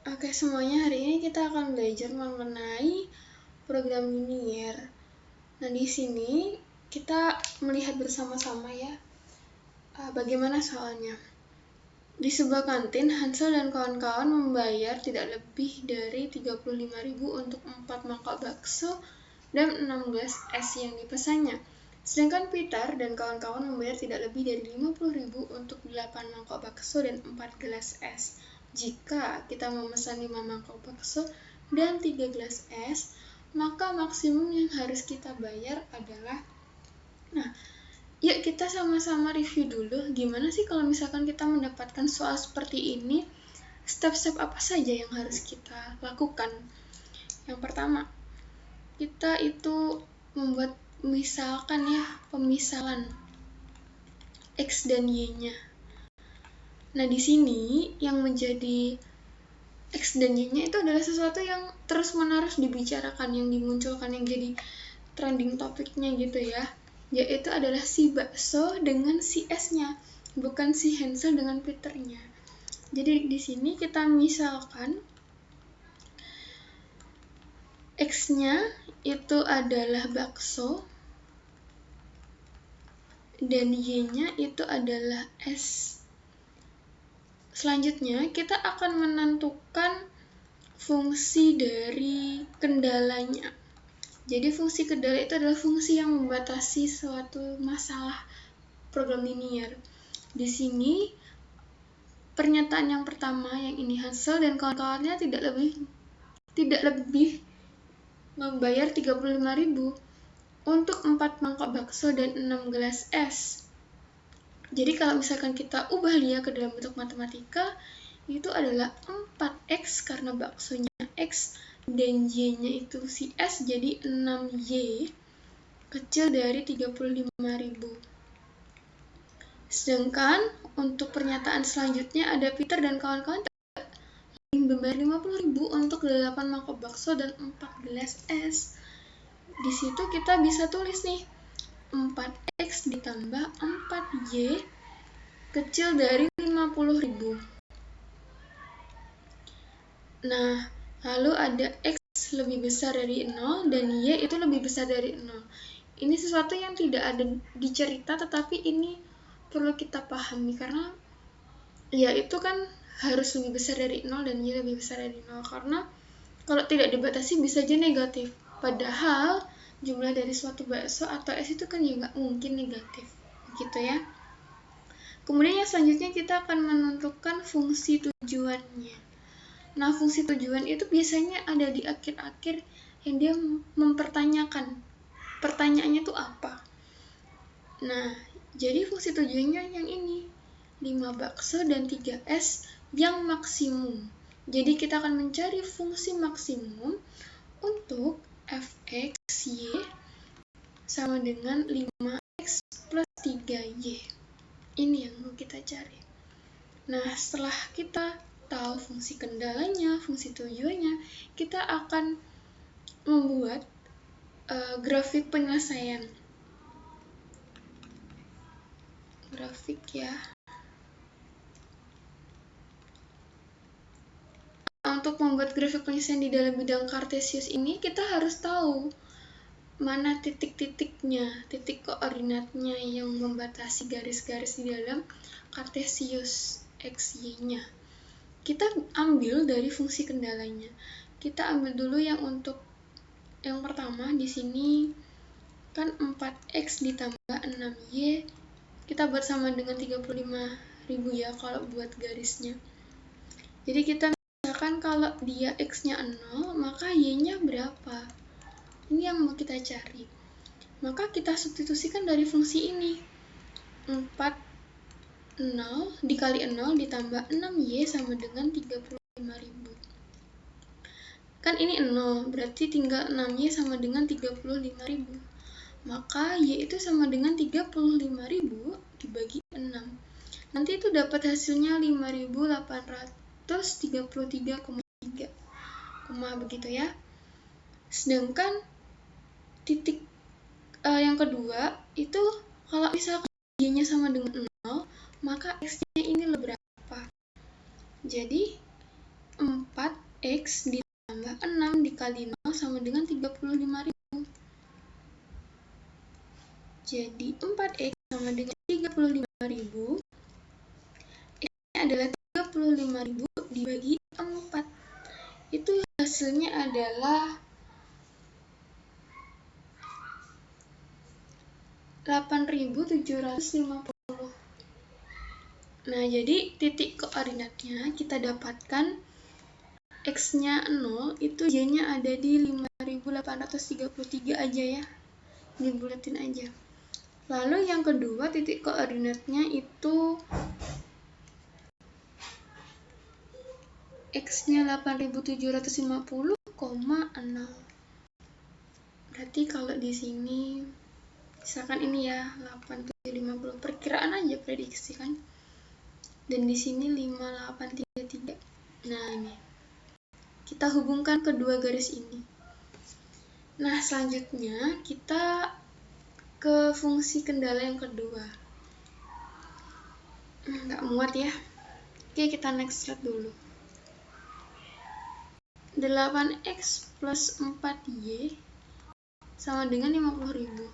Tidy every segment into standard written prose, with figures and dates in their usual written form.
Oke semuanya, hari ini kita akan belajar mengenai program linier. Nah, di sini kita melihat bersama-sama ya bagaimana soalnya. Di sebuah kantin, Hansel dan kawan-kawan membayar tidak lebih dari 35.000 untuk 4 mangkok bakso dan 6 gelas es yang dipesannya. Sedangkan Peter dan kawan-kawan membayar tidak lebih dari 50.000 untuk 8 mangkok bakso dan 4 gelas es. Jika kita memesan 5 mangkok bakso dan 3 gelas es, maka maksimum yang harus kita bayar adalah... Nah, yuk kita sama-sama review dulu gimana sih kalau misalkan kita mendapatkan soal seperti ini, step-step apa saja yang harus kita lakukan. Yang pertama, kita itu membuat misalkan ya pemisalan X dan Y-nya. Nah, di sini yang menjadi X dan Y-nya itu adalah sesuatu yang terus-menerus dibicarakan, yang dimunculkan, yang jadi trending topiknya gitu ya. Yaitu adalah si bakso dengan si S-nya, bukan si Hansel dengan Peter-nya. Jadi di sini kita misalkan X-nya itu adalah bakso dan Y-nya itu adalah S. Selanjutnya kita akan menentukan fungsi dari kendalanya. Jadi fungsi kendala itu adalah fungsi yang membatasi suatu masalah program linier. Di sini pernyataan yang pertama, yang ini Hansel dan kawan-kawannya tidak lebih membayar 35.000 untuk 4 mangkok bakso dan 6 gelas es. Jadi kalau misalkan kita ubah dia ke dalam bentuk matematika, itu adalah 4x karena baksonya X dan Y-nya itu si S, jadi 6Y kecil dari 35.000. Sedangkan untuk pernyataan selanjutnya ada Peter dan kawan-kawan membayar 50.000 untuk 8 mangkok bakso dan 4 gelas es. Di situ kita bisa tulis nih 4x ditambah 4y kecil dari 50.000. Nah, lalu ada x lebih besar dari 0 dan y itu lebih besar dari 0. Ini sesuatu yang tidak ada di cerita, tetapi ini perlu kita pahami karena ya itu kan harus lebih besar dari 0 dan y lebih besar dari 0, karena kalau tidak dibatasi bisa aja negatif. Padahal jumlah dari suatu bakso atau es itu kan ya nggak mungkin negatif, gitu ya. Kemudian yang selanjutnya kita akan menentukan fungsi tujuannya. Nah, fungsi tujuan itu biasanya ada di akhir-akhir yang dia mempertanyakan. Pertanyaannya itu apa? Nah, jadi fungsi tujuannya yang ini. 5 bakso dan 3 es yang maksimum. Jadi kita akan mencari fungsi maksimum untuk fx y sama dengan 5x plus 3y. Ini yang mau kita cari. Nah, setelah kita tahu fungsi kendalanya, fungsi tujuannya, kita akan membuat grafik penyelesaian. Grafik ya. Untuk membuat grafik penyelesaian di dalam bidang Cartesius ini, kita harus tahu mana titik-titiknya, titik koordinatnya yang membatasi garis-garis di dalam Cartesius XY-nya. Kita ambil dari fungsi kendalanya. Kita ambil dulu yang untuk yang pertama di sini kan 4x ditambah 6y, kita buat sama dengan 35.000 ya kalau buat garisnya. Jadi kita misalkan kalau dia x-nya 0, maka y-nya berapa? Ini yang mau kita cari. Maka kita substitusikan dari fungsi ini. 0 dikali 0 ditambah 6y sama dengan 35.000. Kan ini 0, berarti tinggal 6y sama dengan 35.000. Maka y itu sama dengan 35.000 dibagi 6. Nanti itu dapat hasilnya 5.833,3, begitu ya. Sedangkan titik yang kedua itu kalau misalkan y-nya sama dengan 0, maka x-nya ini berapa? Jadi 4 4x ditambah 6 dikali 0 sama dengan 35.000. Jadi 4x sama dengan 35.000. Ini adalah 35.000 dibagi 4. Itu hasilnya adalah 8.750. Nah, jadi titik koordinatnya kita dapatkan X-nya 0, itu Y-nya ada di 5.833 aja ya. Dibulatin aja. Lalu yang kedua, titik koordinatnya itu X-nya 8.750,0. Berarti kalau di sini misalkan ini ya 8.750, perkiraan aja, prediksi kan. Dan di sini 5.833. Nah, ini kita hubungkan kedua garis ini. Nah, selanjutnya kita ke fungsi kendala yang kedua. Nggak muat ya. Oke, kita next slide dulu. 8x plus 4y sama dengan 50.000.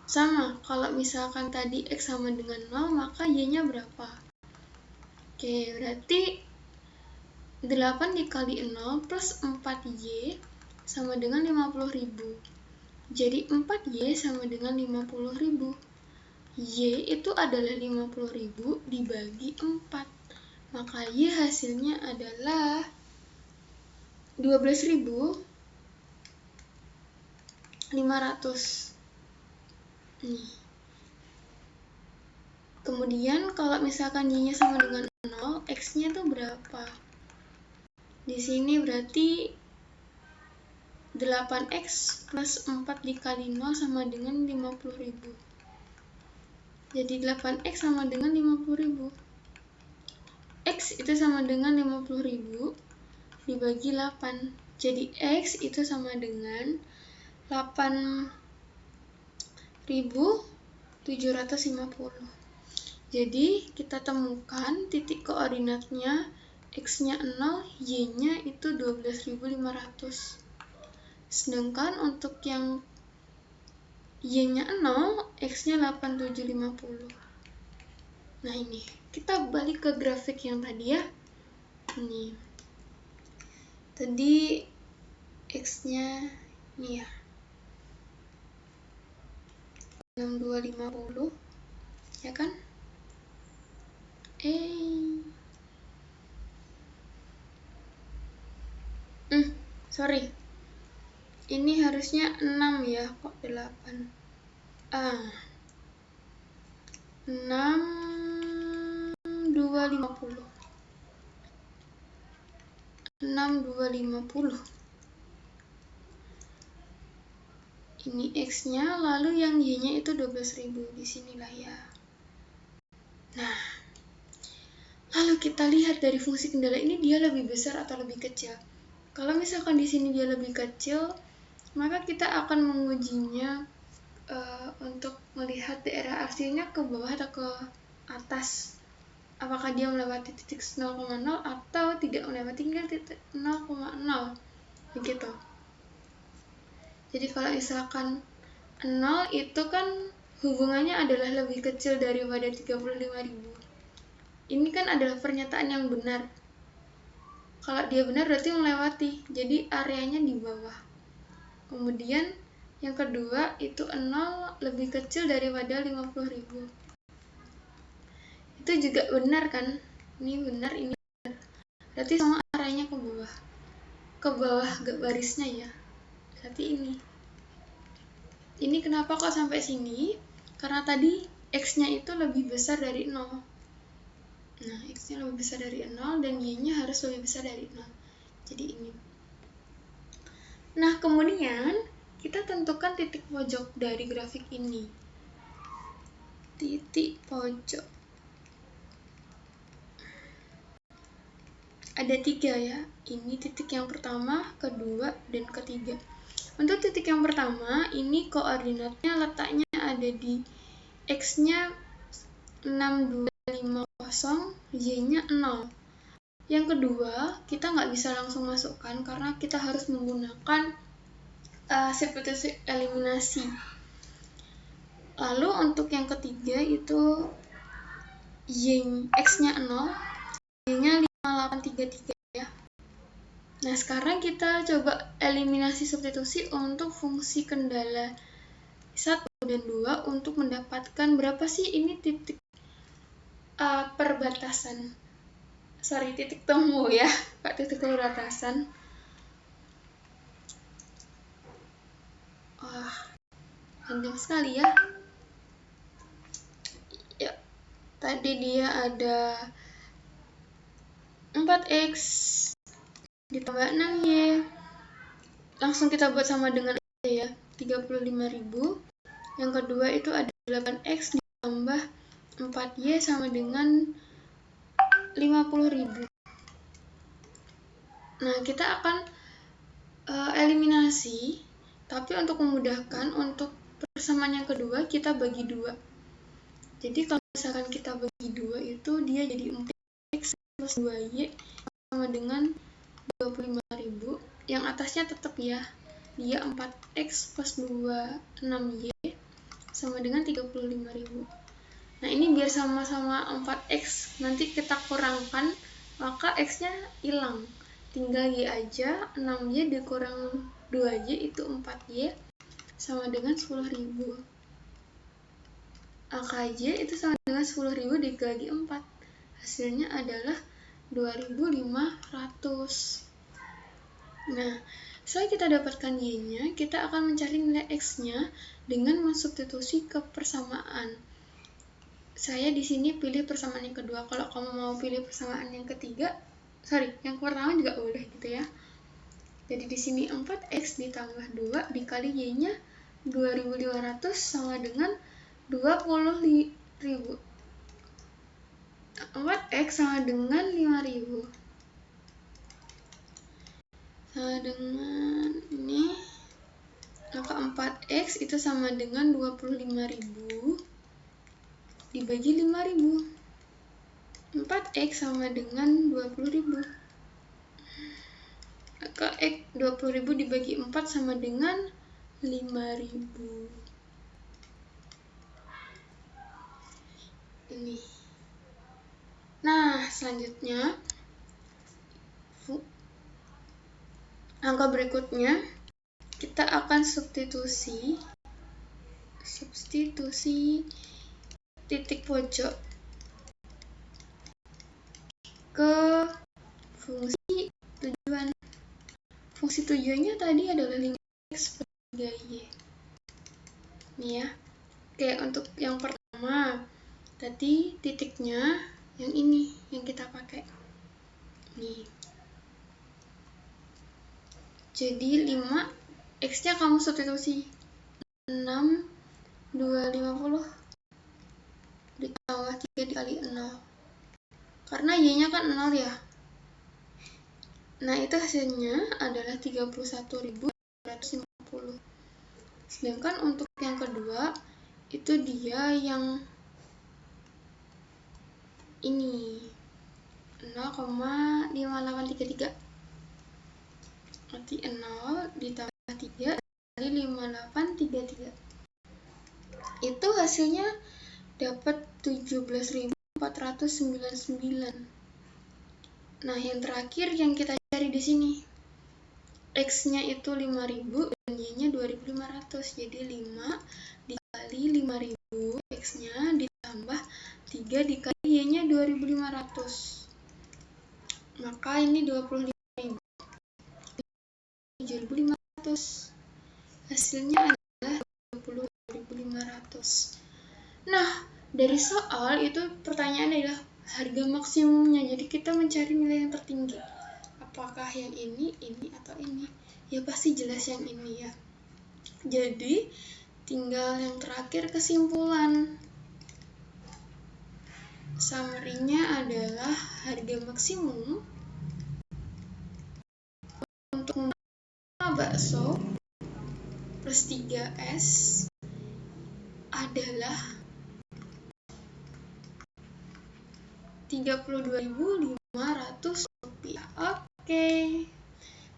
Sama, kalau misalkan tadi x sama dengan 0, maka y-nya berapa? Oke, berarti 8 dikali 0 plus 4y sama dengan 50.000. Jadi 4y sama dengan 50.000. Y itu adalah 50.000 dibagi 4. Maka Y hasilnya adalah 12.500. Nih. Kemudian kalau misalkan Y-nya sama dengan 0, X-nya itu berapa? Di sini berarti 8x plus 4 dikali 0 sama dengan 50.000. Jadi 8x sama dengan 50.000. X itu sama dengan 50.000 dibagi 8. Jadi X itu sama dengan 8.750. Jadi kita temukan titik koordinatnya X-nya 0, Y-nya itu 12.500. Sedangkan untuk yang Y-nya 0, X-nya 8.750. Nah, ini kita balik ke grafik yang tadi ya. Ini tadi X-nya ini ya 6250 ya kan? Sorry, ini harusnya 6 ya, kok 8. 6250. 6250. Ini X-nya, lalu yang Y-nya itu 12.000. Di sinilah ya. Nah, lalu kita lihat dari fungsi kendala ini dia lebih besar atau lebih kecil. Kalau misalkan di sini dia lebih kecil, maka kita akan mengujinya untuk melihat daerah aksinya ke bawah atau ke atas. Apakah dia melewati titik 0,0 atau tidak melewati titik 0,0. Begitu. Jadi kalau misalkan 0 itu kan hubungannya adalah lebih kecil daripada 35.000. Ini kan adalah pernyataan yang benar. Kalau dia benar berarti melewati, jadi areanya di bawah. Kemudian yang kedua itu 0 lebih kecil daripada 50.000. Itu juga benar kan? Ini benar, ini benar. Berarti semua areanya ke bawah. Ke bawah barisnya ya. Berarti ini. Ini kenapa kok sampai sini? Karena tadi X-nya itu lebih besar dari 0. Nah, X-nya lebih besar dari 0 dan Y-nya harus lebih besar dari 0. Jadi ini. Nah, kemudian kita tentukan titik pojok dari grafik ini. Titik pojok. Ada 3 ya. Ini titik yang pertama, kedua, dan ketiga. Untuk titik yang pertama, ini koordinatnya letaknya ada di X-nya 6250, Y-nya 0. Yang kedua, kita nggak bisa langsung masukkan karena kita harus menggunakan substitusi eliminasi. Lalu untuk yang ketiga itu X-nya 0, Y-nya 5833 ya. Nah, sekarang kita coba eliminasi substitusi untuk fungsi kendala 1 dan 2 untuk mendapatkan berapa sih ini titik perbatasan. Titik temu ya, titik perbatasan. Panjang sekali ya. Tadi dia ada 4X ditambah 6Y. Langsung kita buat sama dengan ya, 35.000. Yang kedua itu ada 8X ditambah 4Y sama dengan 50.000. Nah, kita akan eliminasi, tapi untuk memudahkan, untuk persamaan yang kedua kita bagi 2. Jadi kalau misalkan kita bagi 2 itu dia jadi 4X plus 2Y sama dengan 25.000. Yang atasnya tetap ya, dia 4X plus 26Y sama dengan 35.000. Nah, ini biar sama-sama 4X, nanti kita kurangkan, maka X-nya hilang. Tinggal Y aja, 6Y dikurang 2Y itu 4Y sama dengan 10.000. Angka Y itu sama dengan 10.000 dibagi 4. Hasilnya adalah 2.500. Nah, setelah kita dapatkan Y-nya, kita akan mencari nilai X-nya dengan mensubstitusi ke persamaan. Saya di sini pilih persamaan yang kedua. Kalau kamu mau pilih persamaan yang ketiga, yang pertama juga boleh gitu ya. Jadi di sini 4X ditambah 2 dikali Y-nya 2.500 sama dengan 20.000. 4X sama dengan 5.000. Sama dengan ini, maka 4X itu sama dengan 25.000 dibagi 5.000. 4X sama dengan 20.000. Maka 20.000 dibagi 4 sama dengan 5.000. Ini. Nah, selanjutnya angka berikutnya kita akan substitusi titik pojok ke fungsi tujuan. Fungsi tujuannya tadi adalah 5X per 3Y. Nih ya. Oke, untuk yang pertama tadi titiknya yang ini yang kita pakai. Nih. Jadi 5X-nya kamu substitusi 6, 250 ditambah 3 dikali 0. Karena Y-nya kan 0 ya. Nah, itu hasilnya adalah 31.250. Sedangkan untuk yang kedua, itu dia yang ini 0,5833. Berarti 0 ditambah 3 kali 5833. Itu hasilnya dapat 17.499. Nah, yang terakhir yang kita cari di sini, X-nya itu 5.000 dan Y-nya 2.500. Jadi 5 dikali 5.000 X-nya ditambah 3 dikali Y-nya 2.500. Maka ini 25.000. 7.500. Hasilnya adalah 20.500. Nah, dari soal itu pertanyaannya adalah harga maksimumnya. Jadi kita mencari nilai yang tertinggi. Apakah yang ini, atau ini? Ya pasti jelas yang ini ya. Jadi tinggal yang terakhir kesimpulan. Summary-nya adalah harga maksimum untuk bakso plus 3S adalah 32.500 Oke,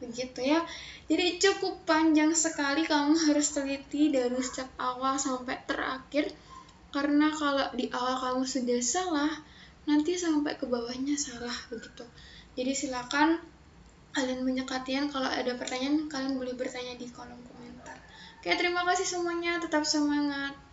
begitu ya. Jadi cukup panjang sekali, kamu harus teliti dari step awal sampai terakhir. Karena kalau di awal kamu sudah salah, nanti sampai ke bawahnya salah begitu. Jadi silakan kalian banyak latihan. Kalau ada pertanyaan, kalian boleh bertanya di kolom komentar. Oke, terima kasih semuanya. Tetap semangat.